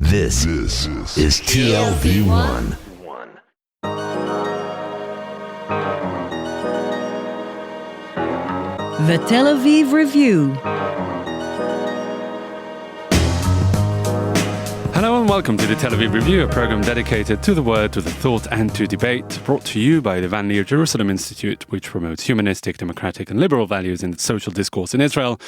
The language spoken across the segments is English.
This is TLV1. The Tel Aviv Review. Hello and welcome to the Tel Aviv Review, a program dedicated to the word, to the thought and to debate, brought to you by the Van Leer Jerusalem Institute, which promotes humanistic, democratic and liberal values in the social discourse in Israel,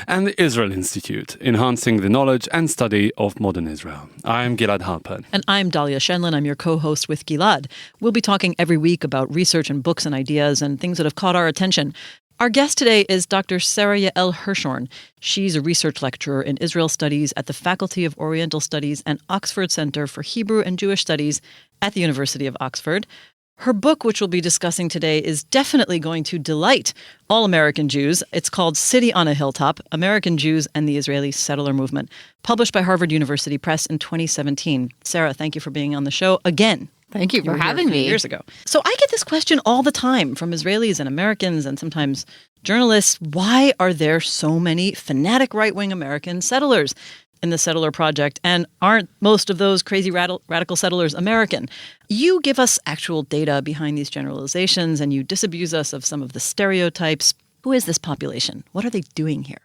and the Israel Institute, enhancing the knowledge and study of modern Israel. I'm Gilad Halpern. And I'm Dahlia Shenlin. I'm your co-host with Gilad. We'll be talking every week about research and books and ideas and things that have caught our attention. Our guest today is Dr. Sara Yael Hirschhorn. She's a research lecturer in Israel Studies at the Faculty of Oriental Studies and Oxford Center for Hebrew and Jewish Studies at the University of Oxford. Her book, which we'll be discussing today, is definitely going to delight all American Jews. It's called City on a Hilltop, American Jews and the Israeli Settler Movement, published by Harvard University Press in 2017. Sarah, thank you for being on the show again. Thank you for having me. Years ago. So I get this question all the time from Israelis and Americans and sometimes journalists. Why are there so many fanatic right-wing American settlers in the settler project? And aren't most of those crazy radical settlers American? You give us actual data behind these generalizations and you disabuse us of some of the stereotypes. Who is this population? What are they doing here?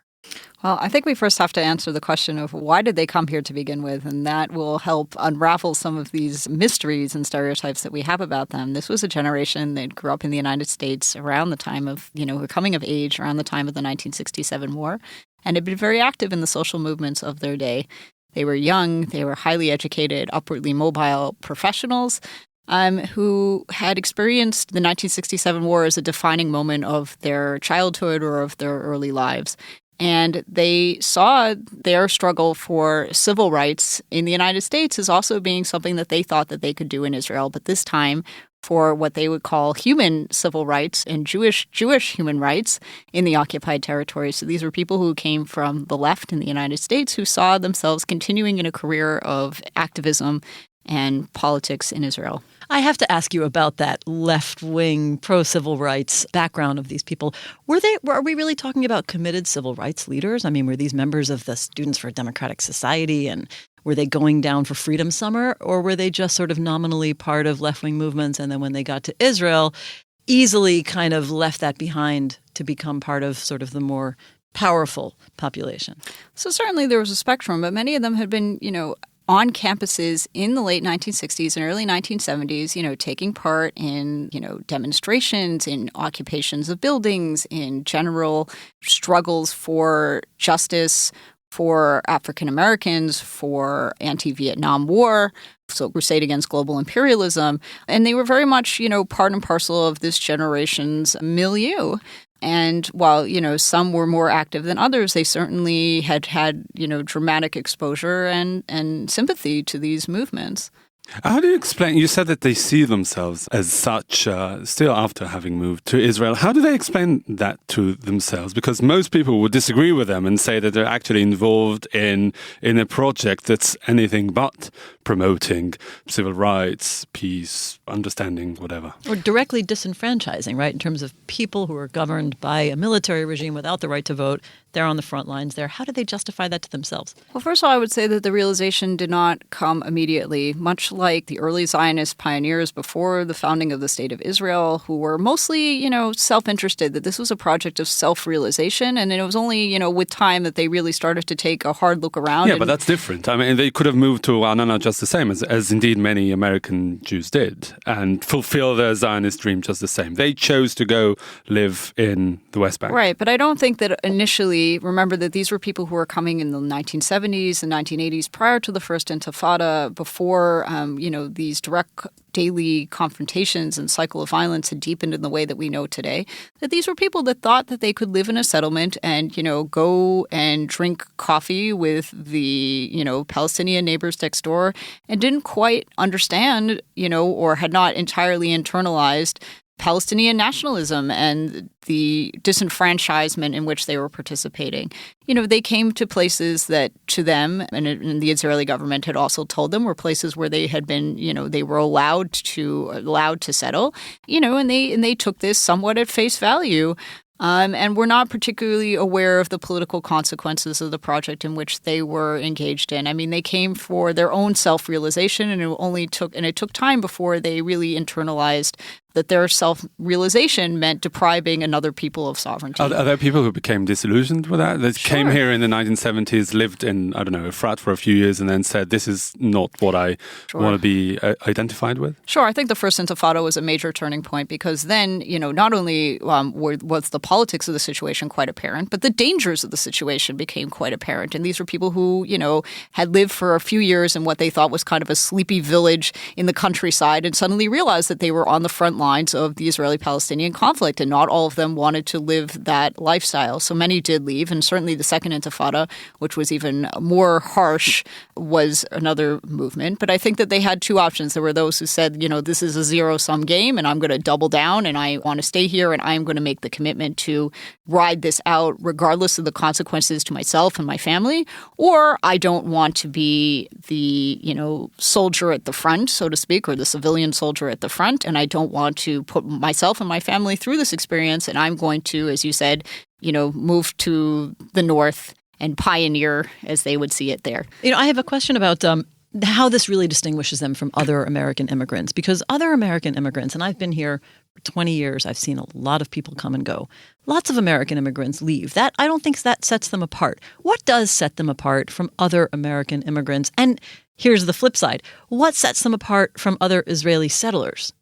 Well, I think we first have to answer the question of why did they come here to begin with, and that will help unravel some of these mysteries and stereotypes that we have about them. This was a generation that grew up in the United States around the time of, coming of age, around the time of the 1967 war, and had been very active in the social movements of their day. They were young, they were highly educated, upwardly mobile professionals who had experienced the 1967 war as a defining moment of their childhood or of their early lives. And they saw their struggle for civil rights in the United States as also being something that they thought that they could do in Israel, but this time for what they would call human civil rights and Jewish human rights in the occupied territories. So these were people who came from the left in the United States who saw themselves continuing in a career of activism and politics in Israel. I have to ask you about that left-wing pro-civil rights background of these people. Are we really talking about committed civil rights leaders? I mean, were these members of the Students for a Democratic Society, and were they going down for Freedom Summer, or were they just sort of nominally part of left-wing movements, and then when they got to Israel, easily kind of left that behind to become part of sort of the more powerful population? So certainly there was a spectrum, but many of them had been, on campuses in the late 1960s and early 1970s, taking part in, demonstrations, in occupations of buildings, in general struggles for justice for African Americans, for anti-Vietnam War, so crusade against global imperialism. And they were very much, part and parcel of this generation's milieu. And while, some were more active than others, they certainly had dramatic exposure and sympathy to these movements. How do you explain, you said that they see themselves as such still after having moved to Israel. How do they explain that to themselves? Because most people would disagree with them and say that they're actually involved in a project that's anything but promoting civil rights, peace, understanding, whatever. Or directly disenfranchising, right, in terms of people who are governed by a military regime without the right to vote. They're on the front lines there. How do they justify that to themselves? Well, first of all, I would say that the realization did not come immediately, much like the early Zionist pioneers before the founding of the State of Israel, who were mostly, self-interested, that this was a project of self-realization. And it was only, with time that they really started to take a hard look around. Yeah, but that's different. I mean, they could have moved to Ra'anana just the same, as indeed many American Jews did, and fulfill their Zionist dream just the same. They chose to go live in the West Bank. Right, but I don't think that initially, remember that these were people who were coming in the 1970s and 1980s prior to the First Intifada, before, these direct daily confrontations and cycle of violence had deepened in the way that we know today, that these were people that thought that they could live in a settlement and, go and drink coffee with the, Palestinian neighbors next door and didn't quite understand, or had not entirely internalized Palestinian nationalism and the disenfranchisement in which they were participating. They came to places that to them, and the Israeli government had also told them, were places where they had been, they were allowed to settle, and they took this somewhat at face value. and were not particularly aware of the political consequences of the project in which they were engaged in. I mean, they came for their own self-realization, and it took time before they really internalized that their self-realization meant depriving another people of sovereignty. Are there people who became disillusioned with that? That Sure. came here in the 1970s, lived in, I don't know, a frat for a few years and then said, this is not what I want to be identified with? Sure. I think the First Intifada was a major turning point because then, not only was the politics of the situation quite apparent, but the dangers of the situation became quite apparent. And these were people who, had lived for a few years in what they thought was kind of a sleepy village in the countryside and suddenly realized that they were on the front lines of the Israeli-Palestinian conflict, and not all of them wanted to live that lifestyle. So many did leave, and certainly the Second Intifada, which was even more harsh, was another movement. But I think that they had two options. There were those who said, this is a zero-sum game, and I'm going to double down, and I want to stay here, and I'm going to make the commitment to ride this out regardless of the consequences to myself and my family, or I don't want to be the, soldier at the front, so to speak, or the civilian soldier at the front, and I don't want to put myself and my family through this experience, and I'm going to, as you said, move to the north and pioneer as they would see it there. I have a question about how this really distinguishes them from other American immigrants, because other American immigrants, and I've been here for 20 years, I've seen a lot of people come and go. Lots of American immigrants leave. That I don't think that sets them apart. What does set them apart from other American immigrants? And here's the flip side. What sets them apart from other Israeli settlers?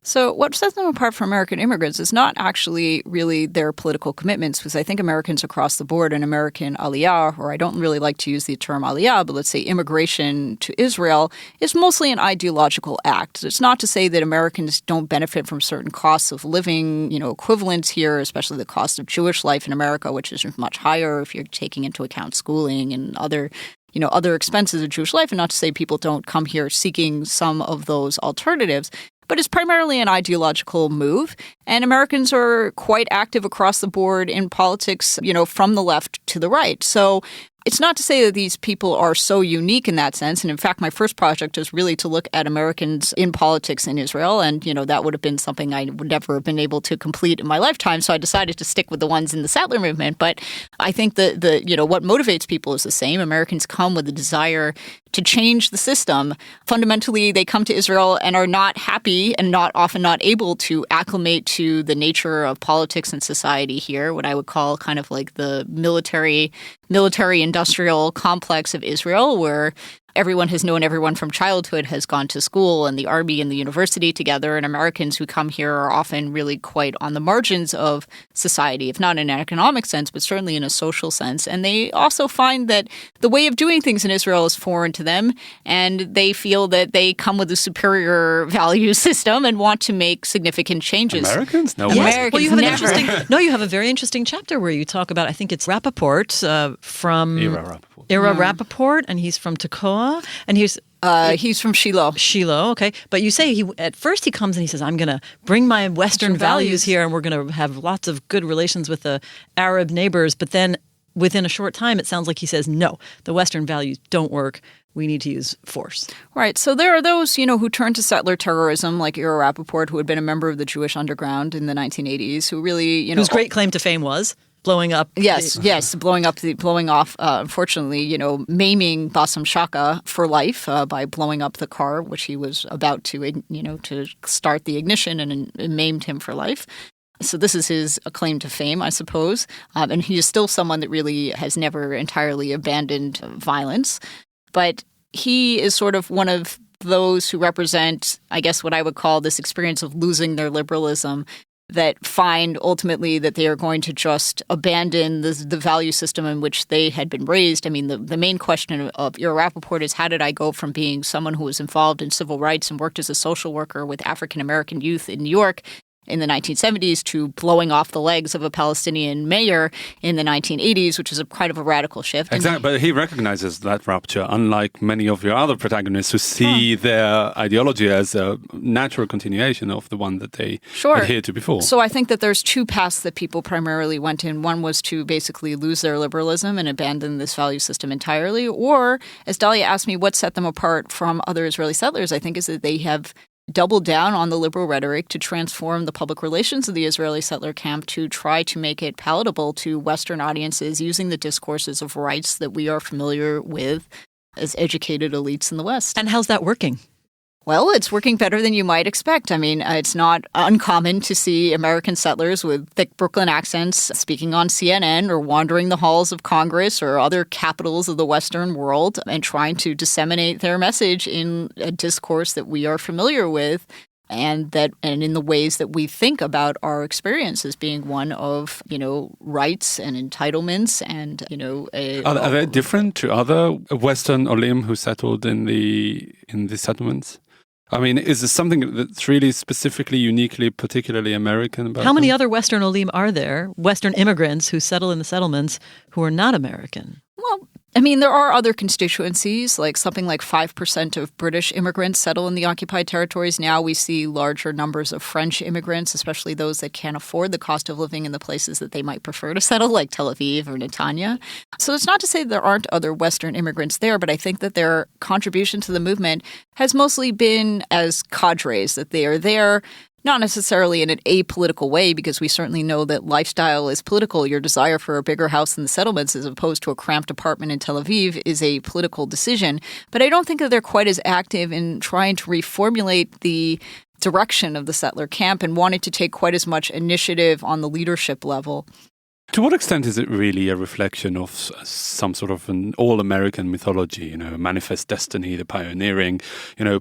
So what sets them apart from American immigrants is not actually really their political commitments, because I think Americans across the board and American aliyah, or I don't really like to use the term aliyah, but let's say immigration to Israel, is mostly an ideological act. It's not to say that Americans don't benefit from certain costs of living, equivalents here, especially the cost of Jewish life in America, which is much higher if you're taking into account schooling and other expenses of Jewish life, and not to say people don't come here seeking some of those alternatives. But it's primarily an ideological move. And Americans are quite active across the board in politics, from the left to the right. So it's not to say that these people are so unique in that sense. And in fact, my first project is really to look at Americans in politics in Israel. And, that would have been something I would never have been able to complete in my lifetime. So I decided to stick with the ones in the settler movement. But I think that what motivates people is the same. Americans come with a desire to change the system. Fundamentally, they come to Israel and are not happy and often not able to acclimate to the nature of politics and society here, what I would call kind of like the military-industrial complex of Israel, where everyone has known everyone from childhood, has gone to school and the army and the university together, and Americans who come here are often really quite on the margins of society, if not in an economic sense, but certainly in a social sense. And they also find that the way of doing things in Israel is foreign to them, and they feel that they come with a superior value system and want to make significant changes. Americans? No. Yes. Americans Well, you have never. you have a very interesting chapter where you talk about, I think it's Rappaport from Ira Rappaport, and he's from Tekoa, and he's from Shiloh. Shiloh, okay. But you say at first he comes and he says, I'm going to bring my Western values here, and we're going to have lots of good relations with the Arab neighbors. But then within a short time, it sounds like he says, no, the Western values don't work. We need to use force. Right. So there are those, who turn to settler terrorism, like Ira Rappaport, who had been a member of the Jewish underground in the 1980s, who really, whose great claim to fame was blowing up. Yes, blowing off, unfortunately, maiming Bassem Shaka for life by blowing up the car, which he was about to, to start the ignition, and maimed him for life. So this is his claim to fame, I suppose. And he is still someone that really has never entirely abandoned violence. But he is sort of one of those who represent, I guess, what I would call this experience of losing their liberalism, that find ultimately that they are going to just abandon the value system in which they had been raised. I mean, the main question of Ira Rappaport is, how did I go from being someone who was involved in civil rights and worked as a social worker with African-American youth in New York in the 1970s to blowing off the legs of a Palestinian mayor in the 1980s, which is a kind of a radical shift. Exactly, but he recognizes that rupture, unlike many of your other protagonists who see their ideology as a natural continuation of the one that they adhered to before. So I think that there's two paths that people primarily went in. One was to basically lose their liberalism and abandon this value system entirely, or, as Dahlia asked me, what set them apart from other Israeli settlers, I think is that they have doubled down on the liberal rhetoric to transform the public relations of the Israeli settler camp to try to make it palatable to Western audiences using the discourses of rights that we are familiar with as educated elites in the West. And how's that working? Well, it's working better than you might expect. I mean, it's not uncommon to see American settlers with thick Brooklyn accents speaking on CNN or wandering the halls of Congress or other capitals of the Western world and trying to disseminate their message in a discourse that we are familiar with and in the ways that we think about our experience as being one of, rights and entitlements and, Are they different to other Western Olim who settled in the settlements? I mean, is there something that's really specifically, uniquely, particularly American about How many them? other Western Olim are there, Western immigrants who settle in the settlements who are not American? Well, I mean, there are other constituencies, like something like 5% of British immigrants settle in the occupied territories. Now we see larger numbers of French immigrants, especially those that can't afford the cost of living in the places that they might prefer to settle, like Tel Aviv or Netanya. So it's not to say there aren't other Western immigrants there, but I think that their contribution to the movement has mostly been as cadres, that they are there not necessarily in an apolitical way, because we certainly know that lifestyle is political. Your desire for a bigger house in the settlements as opposed to a cramped apartment in Tel Aviv is a political decision. But I don't think that they're quite as active in trying to reformulate the direction of the settler camp and wanting to take quite as much initiative on the leadership level. To what extent is it really a reflection of some sort of an all-American mythology, manifest destiny, the pioneering,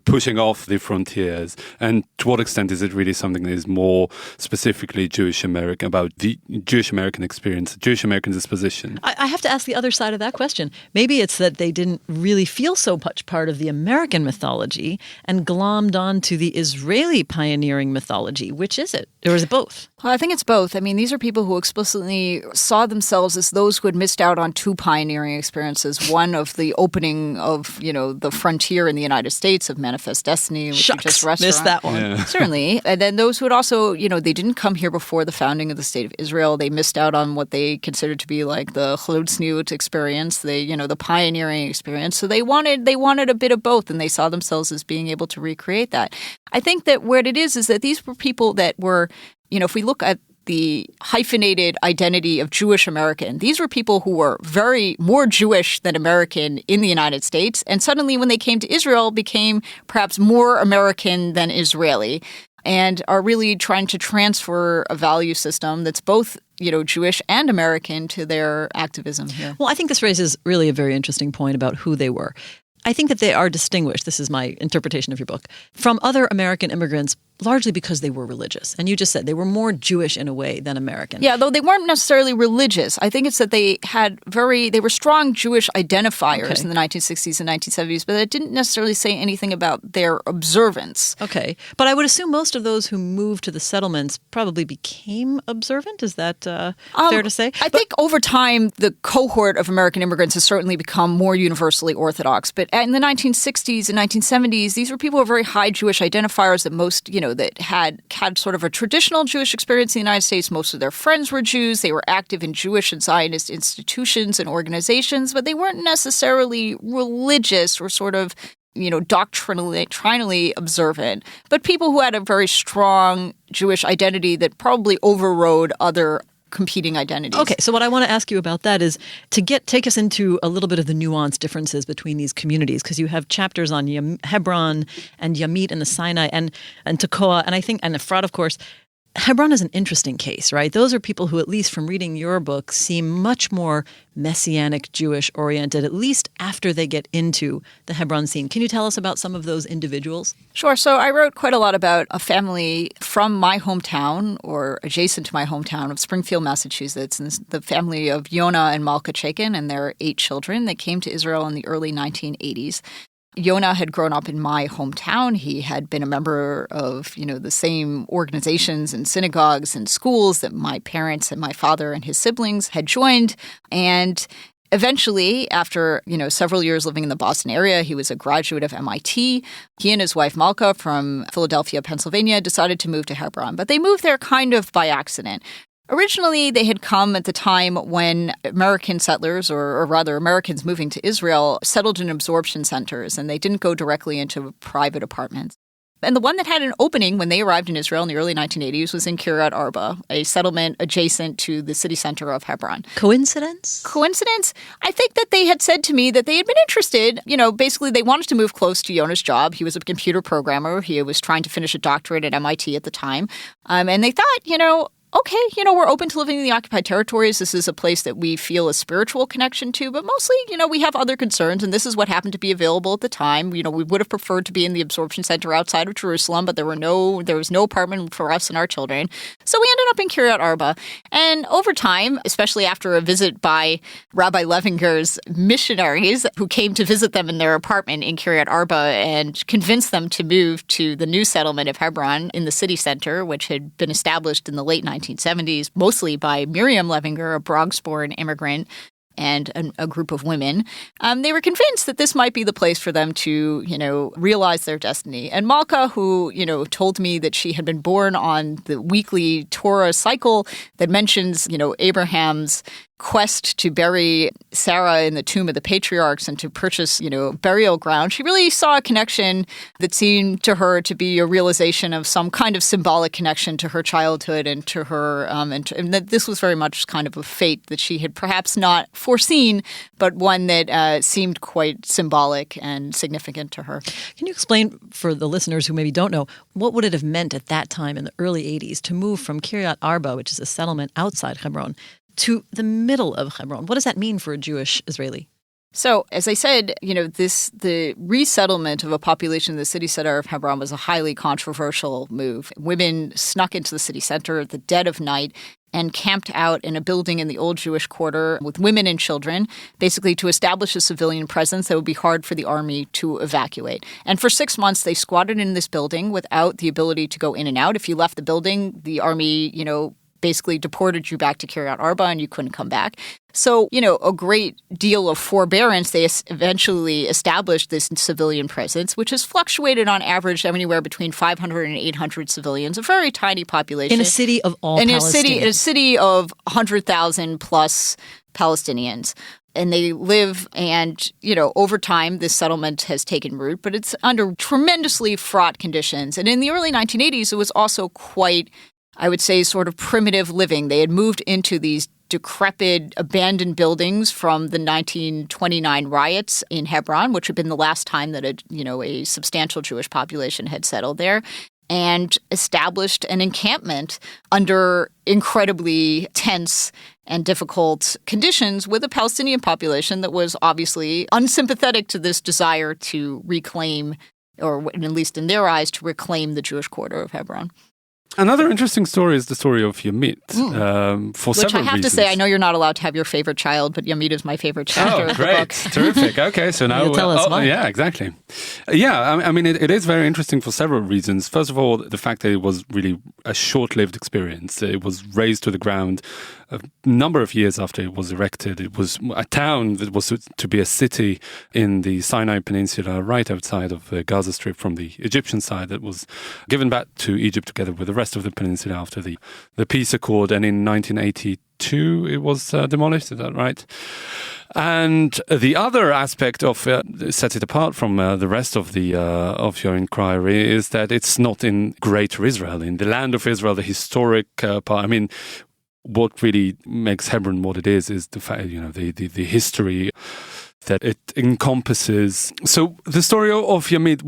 pushing off the frontiers? And to what extent is it really something that is more specifically Jewish American, about the Jewish American experience, Jewish American disposition? I have to ask the other side of that question. Maybe it's that they didn't really feel so much part of the American mythology and glommed onto the Israeli pioneering mythology. Which is it? Or is it both? Well, I think it's both. I mean, these are people who explicitly saw themselves as those who had missed out on two pioneering experiences. One of the opening of, the frontier in the United States of manifest destiny. Which Shucks, just restaurant. missed that one. Yeah. Certainly. And then those who had also, they didn't come here before the founding of the State of Israel. They missed out on what they considered to be like the Chlutzniut experience, the pioneering experience. So they wanted a bit of both, and they saw themselves as being able to recreate that. I think that what it is that these were people that were, if we look at the hyphenated identity of Jewish American, these were people who were very more Jewish than American in the United States. And suddenly when they came to Israel, became perhaps more American than Israeli, and are really trying to transfer a value system that's both, Jewish and American to their activism here. Well, I think this raises really a very interesting point about who they were. I think that they are distinguished, this is my interpretation of your book, from other American immigrants largely because they were religious. And you just said they were more Jewish in a way than American. Yeah, though they weren't necessarily religious. I think it's that they were strong Jewish identifiers in the 1960s and 1970s, but it didn't necessarily say anything about their observance. Okay. But I would assume most of those who moved to the settlements probably became observant. Is that fair to say? I think over time, the cohort of American immigrants has certainly become more universally Orthodox. But in the 1960s and 1970s, these were people who were very high Jewish identifiers that most, that had sort of a traditional Jewish experience in the United States. Most of their friends were Jews. They were active in Jewish and Zionist institutions and organizations, but they weren't necessarily religious or sort of, doctrinally observant, but people who had a very strong Jewish identity that probably overrode other competing identities. Okay, so what I want to ask you about that is to take us into a little bit of the nuanced differences between these communities, because you have chapters on Hebron and Yamit and the Sinai and Tekoa, and I think, and Efrat, of course. Hebron is an interesting case, right? Those are people who, at least from reading your book, seem much more Messianic Jewish oriented, at least after they get into the Hebron scene. Can you tell us about some of those individuals? Sure. So I wrote quite a lot about a family from my hometown or adjacent to my hometown of Springfield, Massachusetts. And this is the family of Yonah and Malka Chaikin and their 8 children that came to Israel in the early 1980s. Yonah had grown up in my hometown. He had been a member of, the same organizations and synagogues and schools that my parents and my father and his siblings had joined. And eventually, after, several years living in the Boston area, he was a graduate of MIT. He and his wife Malka from Philadelphia, Pennsylvania, decided to move to Hebron. But they moved there kind of by accident. Originally, they had come at the time when American settlers, or rather Americans moving to Israel, settled in absorption centers, and they didn't go directly into private apartments. And the one that had an opening when they arrived in Israel in the early 1980s was in Kiryat Arba, a settlement adjacent to the city center of Hebron. Coincidence? Coincidence? I think that they had said to me that they had been interested. Basically they wanted to move close to Yonah's job. He was a computer programmer. He was trying to finish a doctorate at MIT at the time. And they thought, okay, we're open to living in the occupied territories. This is a place that we feel a spiritual connection to, but mostly, we have other concerns, and this is what happened to be available at the time. We would have preferred to be in the absorption center outside of Jerusalem, but there was no apartment for us and our children. So we ended up in Kiryat Arba. And over time, especially after a visit by Rabbi Levinger's missionaries who came to visit them in their apartment in Kiryat Arba and convinced them to move to the new settlement of Hebron in the city center, which had been established in the late 1970s, mostly by Miriam Levinger, a Bronx-born immigrant, and a group of women. They were convinced that this might be the place for them to, realize their destiny. And Malka, who, told me that she had been born on the weekly Torah cycle that mentions, Abraham's quest to bury Sarah in the tomb of the patriarchs and to purchase, burial ground. She really saw a connection that seemed to her to be a realization of some kind of symbolic connection to her childhood and to her, and that this was very much kind of a fate that she had perhaps not foreseen, but one that seemed quite symbolic and significant to her. Can you explain for the listeners who maybe don't know, what would it have meant at that time in the early 80s to move from Kiryat Arba, which is a settlement outside Hebron, to the middle of Hebron? What does that mean for a Jewish Israeli? So, as I said, the resettlement of a population in the city center of Hebron was a highly controversial move. Women snuck into the city center at the dead of night and camped out in a building in the old Jewish quarter with women and children, basically to establish a civilian presence that would be hard for the army to evacuate. And for 6 months, they squatted in this building without the ability to go in and out. If you left the building, the army, basically deported you back to Kiryat Arba and you couldn't come back. So, a great deal of forbearance. They eventually established this civilian presence, which has fluctuated on average anywhere between 500 and 800 civilians, a very tiny population. In a city of all Palestinians. In a city of 100,000 plus Palestinians. And they live and, over time, this settlement has taken root, but it's under tremendously fraught conditions. And in the early 1980s, it was also quite, I would say, sort of primitive living. They had moved into these decrepit, abandoned buildings from the 1929 riots in Hebron, which had been the last time that a substantial Jewish population had settled there, and established an encampment under incredibly tense and difficult conditions with a Palestinian population that was obviously unsympathetic to this desire to reclaim, or at least in their eyes, to reclaim the Jewish quarter of Hebron. Another interesting story is the story of Yamit, for several reasons. Which I have to say, I know you're not allowed to have your favorite child, but Yamit is my favorite chapter of the book. Terrific. Okay, so now... You'll tell us why. Yeah, exactly. Yeah, I mean, it is very interesting for several reasons. First of all, the fact that it was really a short-lived experience. It was razed to the ground a number of years after it was erected. It was a town that was to be a city in the Sinai Peninsula, right outside of the Gaza Strip from the Egyptian side, that was given back to Egypt together with the rest of the peninsula after the peace accord. And in 1982, it was demolished. Is that right? And the other aspect of sets it apart from the rest of the of your inquiry is that it's not in Greater Israel, in the land of Israel, the historic part. I mean, what really makes Hebron what it is the fact, the history that it encompasses. So the story of Yamit,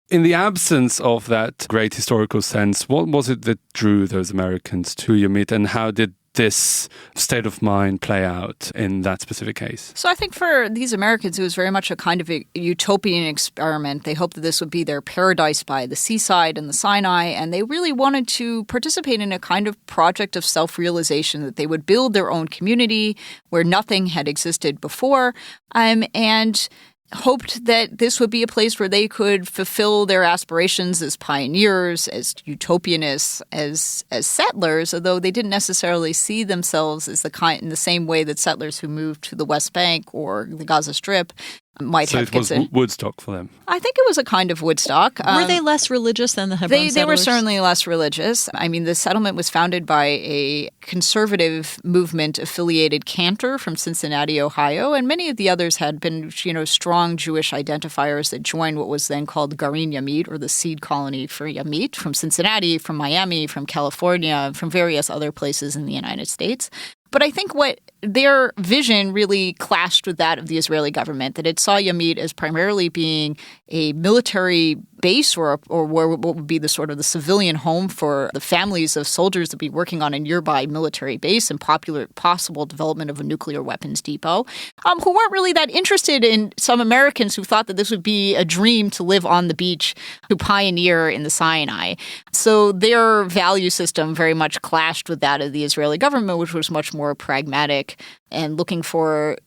in the absence of that great historical sense, what was it that drew those Americans to Yamit, and how did this state of mind play out in that specific case? So I think for these Americans, it was very much a kind of a utopian experiment. They hoped that this would be their paradise by the seaside and the Sinai, and they really wanted to participate in a kind of project of self-realization, that they would build their own community where nothing had existed before, and hoped that this would be a place where they could fulfill their aspirations as pioneers, as utopianists, as settlers, although they didn't necessarily see themselves as in the same way that settlers who moved to the West Bank or the Gaza Strip might so have it was considered. Woodstock for them. I think it was a kind of Woodstock. Were they less religious than the Hebron They were settlers? certainly less religious. I mean, the settlement was founded by a conservative movement-affiliated cantor from Cincinnati, Ohio, and many of the others had been, strong Jewish identifiers that joined what was then called Garin Yamit, or the seed colony for Yamit, from Cincinnati, from Miami, from California, from various other places in the United States. But I think what their vision really clashed with that of the Israeli government, that it saw Yamit as primarily being a military base or what would be the sort of the civilian home for the families of soldiers that be working on a nearby military base and possible development of a nuclear weapons depot, who weren't really that interested in some Americans who thought that this would be a dream to live on the beach, to pioneer in the Sinai. So their value system very much clashed with that of the Israeli government, which was much more pragmatic and looking for,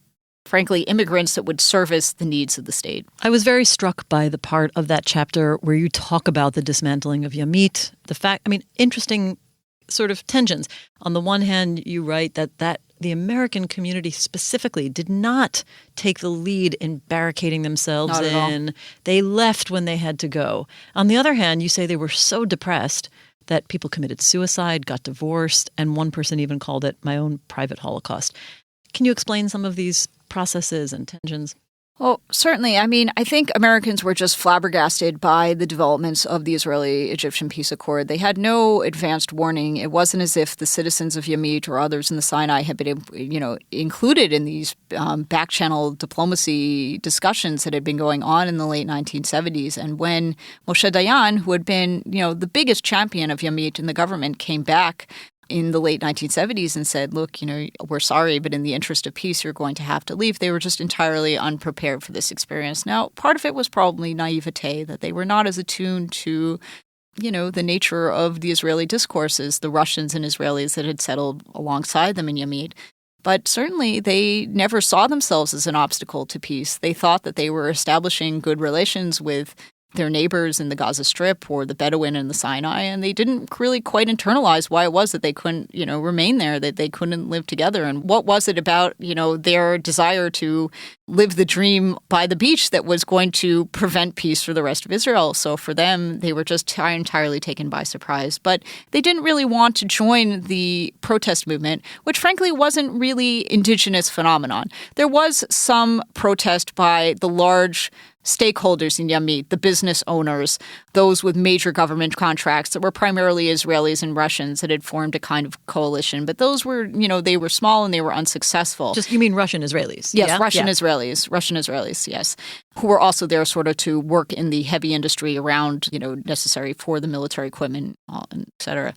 frankly, immigrants that would service the needs of the state. I was very struck by the part of that chapter where you talk about the dismantling of Yamit, interesting sort of tensions. On the one hand, you write that the American community specifically did not take the lead in barricading themselves Not at all. in. They left when they had to go. On the other hand, you say they were so depressed that people committed suicide, got divorced, and one person even called it my own private Holocaust. Can you explain some of these processes and tensions? Well, certainly. I mean, I think Americans were just flabbergasted by the developments of the Israeli-Egyptian peace accord. They had no advanced warning. It wasn't as if the citizens of Yamit or others in the Sinai had been, included in these back-channel diplomacy discussions that had been going on in the late 1970s. And when Moshe Dayan, who had been, the biggest champion of Yamit in the government, came back in the late 1970s and said, look, we're sorry, but in the interest of peace, you're going to have to leave. They were just entirely unprepared for this experience. Now, part of it was probably naivete, that they were not as attuned to, the nature of the Israeli discourses, the Russians and Israelis that had settled alongside them in Yamit. But certainly they never saw themselves as an obstacle to peace. They thought that they were establishing good relations with their neighbors in the Gaza Strip or the Bedouin in the Sinai, and they didn't really quite internalize why it was that they couldn't, remain there, that they couldn't live together. And what was it about, their desire to live the dream by the beach that was going to prevent peace for the rest of Israel? So for them, they were just entirely taken by surprise. But they didn't really want to join the protest movement, which frankly wasn't really indigenous phenomenon. There was some protest by the large stakeholders in Yamit, the business owners, those with major government contracts that were primarily Israelis and Russians that had formed a kind of coalition. But those were, they were small and they were unsuccessful. You mean Russian Israelis? Yes, yeah? Russian Israelis, yes, who were also there sort of to work in the heavy industry around, necessary for the military equipment, et cetera.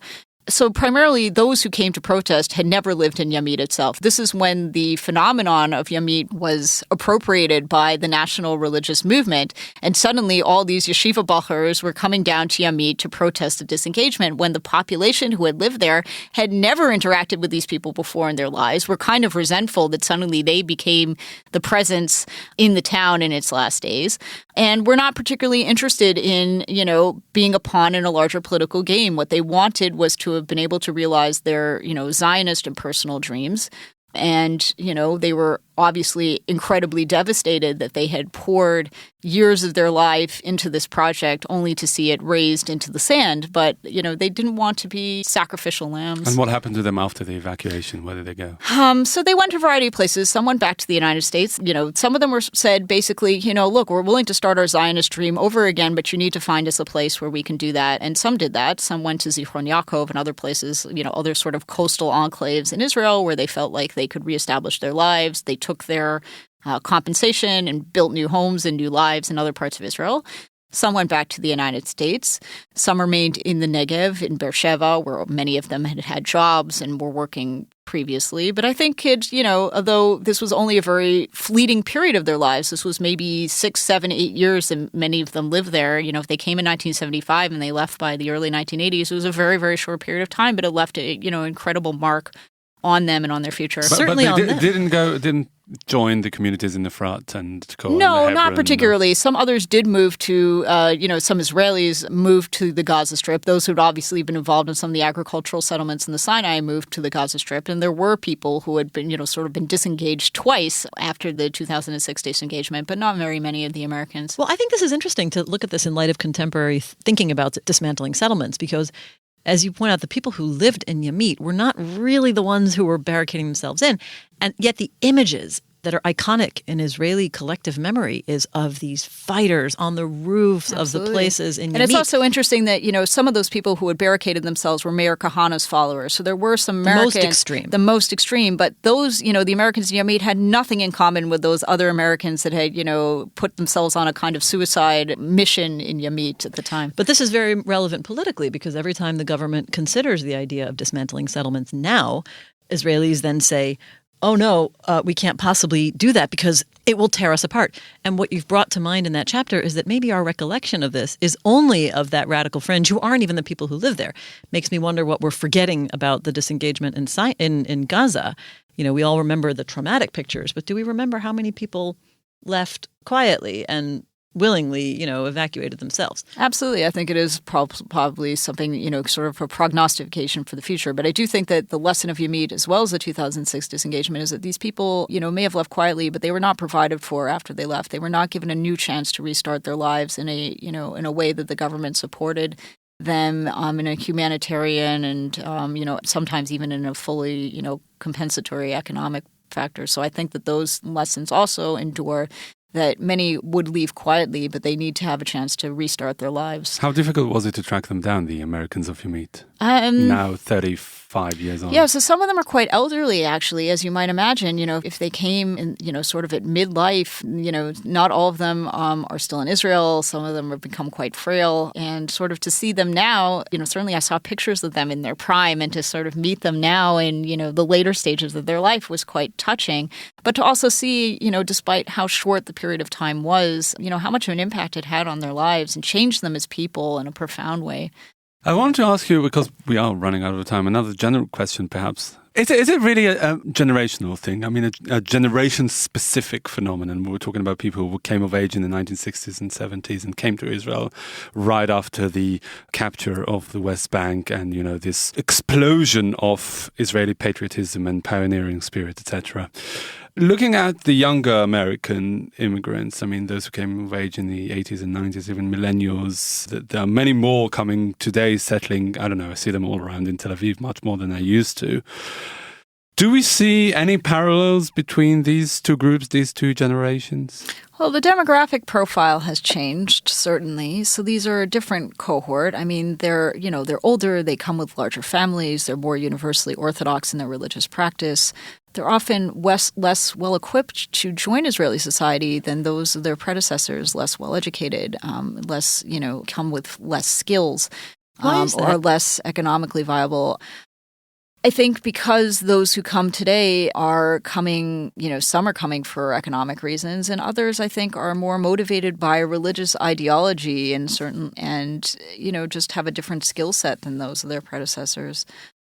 So primarily those who came to protest had never lived in Yamit itself. This is when the phenomenon of Yamit was appropriated by the national religious movement. And suddenly all these yeshiva bachers were coming down to Yamit to protest the disengagement when the population who had lived there had never interacted with these people before in their lives, were kind of resentful that suddenly they became the presence in the town in its last days. And were not particularly interested in, being a pawn in a larger political game. What they wanted was to have been able to realize their, Zionist and personal dreams. And, they were obviously incredibly devastated that they had poured years of their life into this project only to see it razed into the sand. But, they didn't want to be sacrificial lambs. And what happened to them after the evacuation? Where did they go? So they went to a variety of places. Some went back to the United States. Some of them said basically, look, we're willing to start our Zionist dream over again, but you need to find us a place where we can do that. And some did that. Some went to Zichron Yaakov and other places, other sort of coastal enclaves in Israel where they felt like they could reestablish their lives. They took their compensation and built new homes and new lives in other parts of Israel. Some went back to the United States. Some remained in the Negev, in Beersheba, where many of them had had jobs and were working previously. But I think kids, although this was only a very fleeting period of their lives, this was maybe 6, 7, 8 years and many of them lived there. If they came in 1975 and they left by the early 1980s, it was a very, very short period of time, but it left an incredible mark on them and on their future. Certainly but on them. Didn't join the communities in the Frat and go on the No, Hebron not particularly. Some others did move to, some Israelis moved to the Gaza Strip. Those who'd obviously been involved in some of the agricultural settlements in the Sinai moved to the Gaza Strip. And there were people who had been, sort of been disengaged twice after the 2006 disengagement, but not very many of the Americans. Well, I think this is interesting to look at this in light of contemporary thinking about dismantling settlements, because as you point out, the people who lived in Yamit were not really the ones who were barricading themselves in. And yet the images that are iconic in Israeli collective memory is of these fighters on the roofs of the places in Yamit. And it's also interesting that, some of those people who had barricaded themselves were Meir Kahana's followers. So there were some Americans. The most extreme. But those, the Americans in Yamit had nothing in common with those other Americans that had, put themselves on a kind of suicide mission in Yamit at the time. But this is very relevant politically, because every time the government considers the idea of dismantling settlements now, Israelis then say, oh, no, we can't possibly do that because it will tear us apart. And what you've brought to mind in that chapter is that maybe our recollection of this is only of that radical fringe who aren't even the people who live there. Makes me wonder what we're forgetting about the disengagement in Gaza. We all remember the traumatic pictures, but do we remember how many people left quietly and willingly, evacuated themselves? Absolutely. I think it is probably something, sort of a prognostication for the future. But I do think that the lesson of Yamit, as well as the 2006 disengagement, is that these people, may have left quietly, but they were not provided for after they left. They were not given a new chance to restart their lives in a way that the government supported them in a humanitarian and, sometimes even in a fully, compensatory economic factor. So I think that those lessons also endure, that many would leave quietly, but they need to have a chance to restart their lives. How difficult was it to track them down, the Americans of Yamit? Now 35 years on. Yeah, so some of them are quite elderly, actually, as you might imagine. If they came in, sort of at midlife, not all of them are still in Israel. Some of them have become quite frail. And sort of to see them now, certainly I saw pictures of them in their prime, and to sort of meet them now in, the later stages of their life was quite touching. But to also see, despite how short the period of time was, how much of an impact it had on their lives and changed them as people in a profound way. I wanted to ask you, because we are running out of time, another general question perhaps. Is it really a generational thing? I mean, a generation-specific phenomenon? We were talking about people who came of age in the 1960s and 70s and came to Israel right after the capture of the West Bank and, this explosion of Israeli patriotism and pioneering spirit, etc. Looking at the younger American immigrants, I mean, those who came of age in the 80s and 90s, even millennials, there are many more coming today, settling, I don't know, I see them all around in Tel Aviv, much more than I used to. Do we see any parallels between these two groups, these two generations? Well, the demographic profile has changed, certainly. So these are a different cohort. I mean, they're older, they come with larger families, they're more universally orthodox in their religious practice. They're often less well-equipped to join Israeli society than those of their predecessors, less well-educated, come with less skills, or less economically viable. I think because those who come today are coming, some are coming for economic reasons, and others, I think, are more motivated by religious ideology and just have a different skill set than those of their predecessors.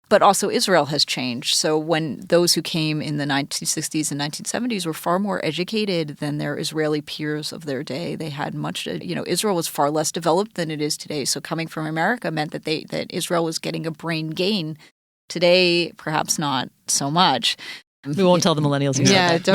But also Israel has changed. So when those who came in the 1960s and 1970s were far more educated than their Israeli peers of their day, they had much, Israel was far less developed than it is today. So coming from America meant that Israel was getting a brain gain. Today, perhaps not so much. We won't tell the millennials who said that.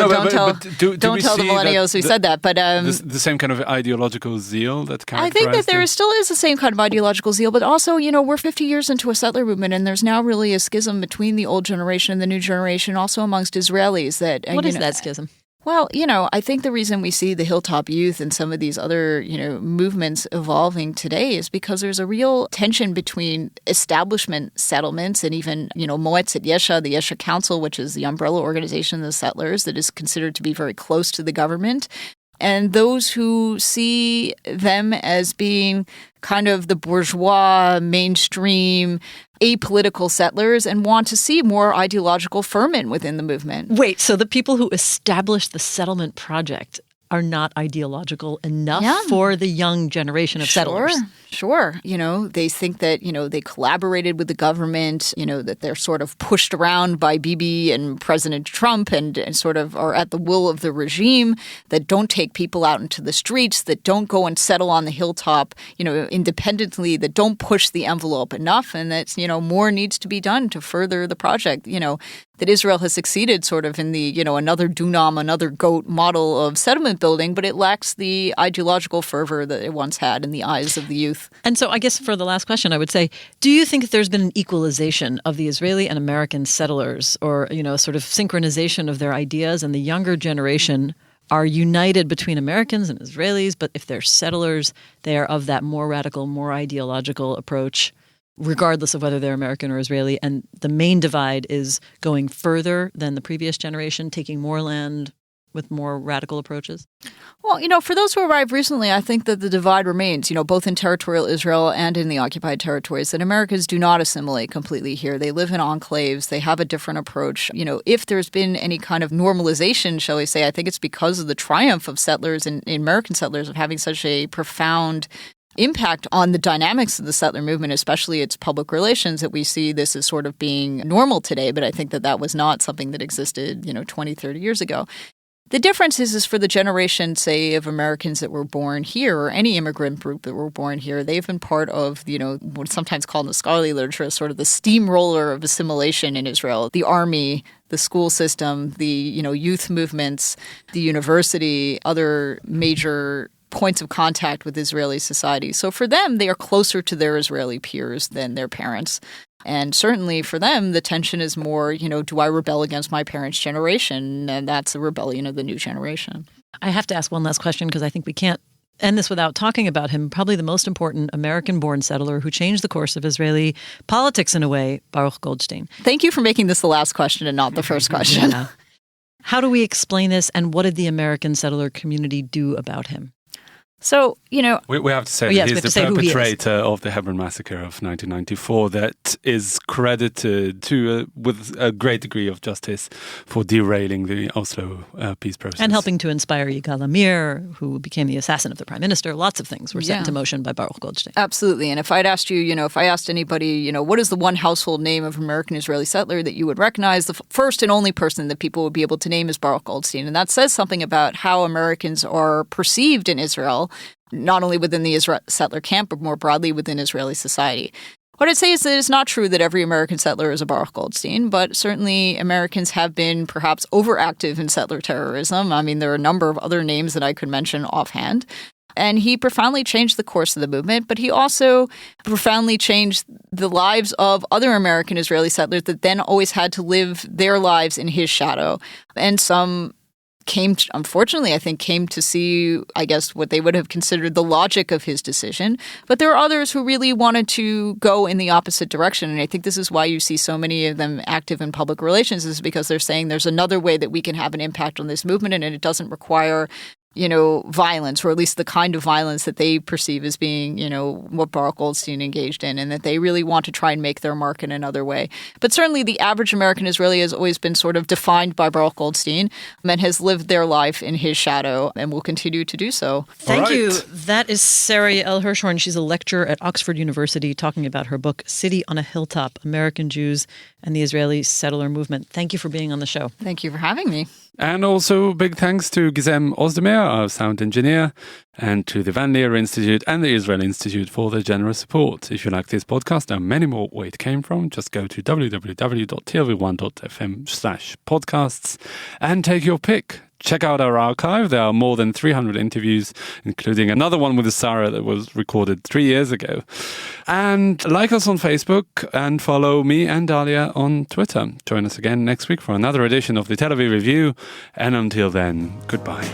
Don't tell the millennials who said that. But the same kind of ideological zeal that characterized I think that there still is the same kind of ideological zeal, but also, we're 50 years into a settler movement, and there's now really a schism between the old generation and the new generation, also amongst Israelis. What is that schism? Well, I think the reason we see the Hilltop Youth and some of these other, movements evolving today is because there's a real tension between establishment settlements and even, Moetzet Yesha, the Yesha Council, which is the umbrella organization of the settlers that is considered to be very close to the government, and those who see them as being kind of the bourgeois, mainstream, apolitical settlers and want to see more ideological ferment within the movement. Wait, so the people who established the settlement project are not ideological enough for the young generation of settlers. Sure. They think that, they collaborated with the government, that they're sort of pushed around by Bibi and President Trump and sort of are at the will of the regime, that don't take people out into the streets, that don't go and settle on the hilltop, independently, that don't push the envelope enough, and that, more needs to be done to further the project, that Israel has succeeded sort of in the, another Dunam, another goat model of settlement building, but it lacks the ideological fervor that it once had in the eyes of the youth. And so I guess for the last question, I would say, do you think that there's been an equalization of the Israeli and American settlers, or, sort of synchronization of their ideas, and the younger generation are united between Americans and Israelis, but if they're settlers, they are of that more radical, more ideological approach, regardless of whether they're American or Israeli, and the main divide is going further than the previous generation, taking more land with more radical approaches? Well, for those who arrived recently, I think that the divide remains, both in territorial Israel and in the occupied territories, that Americans do not assimilate completely here. They live in enclaves. They have a different approach. If there's been any kind of normalization, shall we say, I think it's because of the triumph of settlers and American settlers of having such a profound impact on the dynamics of the settler movement, especially its public relations, that we see this as sort of being normal today. But I think that was not something that existed, 20, 30 years ago. The difference is for the generation, say, of Americans that were born here, or any immigrant group that were born here, they've been part of, what's sometimes called in the scholarly literature as sort of the steamroller of assimilation in Israel. The army, the school system, the, youth movements, the university, other major points of contact with Israeli society. So for them, they are closer to their Israeli peers than their parents. And certainly for them, the tension is more, do I rebel against my parents' generation? And that's the rebellion of the new generation. I have to ask one last question because I think we can't end this without talking about him. Probably the most important American-born settler who changed the course of Israeli politics in a way, Baruch Goldstein. Thank you for making this the last question and not the first question. Yeah. How do we explain this, and what did the American settler community do about him? So, We have to say that he's the perpetrator of the Hebron massacre of 1994 that is credited with a great degree of justice for derailing the Oslo peace process. And helping to inspire Yigal Amir, who became the assassin of the prime minister. Lots of things were set into motion by Baruch Goldstein. Absolutely. And if I'd asked you, if I asked anybody, what is the one household name of American Israeli settler that you would recognize, the first and only person that people would be able to name is Baruch Goldstein. And that says something about how Americans are perceived in Israel, not only within the settler camp, but more broadly within Israeli society. What I'd say is that it's not true that every American settler is a Baruch Goldstein, but certainly Americans have been perhaps overactive in settler terrorism. I mean, there are a number of other names that I could mention offhand. And he profoundly changed the course of the movement, but he also profoundly changed the lives of other American Israeli settlers that then always had to live their lives in his shadow. And some came to see, I guess, what they would have considered the logic of his decision. But there are others who really wanted to go in the opposite direction. And I think this is why you see so many of them active in public relations, is because they're saying there's another way that we can have an impact on this movement, and it doesn't require violence, or at least the kind of violence that they perceive as being, what Baruch Goldstein engaged in, and that they really want to try and make their mark in another way. But certainly the average American Israeli has always been sort of defined by Baruch Goldstein and has lived their life in his shadow and will continue to do so. Thank you. That is Sara Yael Hirschhorn. She's a lecturer at Oxford University talking about her book, City on a Hilltop, American Jews and the Israeli Settler Movement. Thank you for being on the show. Thank you for having me. And also big thanks to Gizem Ozdemir, our sound engineer, and to the Van Leer Institute and the Israel Institute for their generous support. If you like this podcast and many more where it came from, just go to www.tlv1.fm/podcasts and take your pick. Check out our archive. There are more than 300 interviews, including another one with Sarah that was recorded 3 years ago. And like us on Facebook and follow me and Dalia on Twitter. Join us again next week for another edition of the Tel Aviv Review. And until then, goodbye.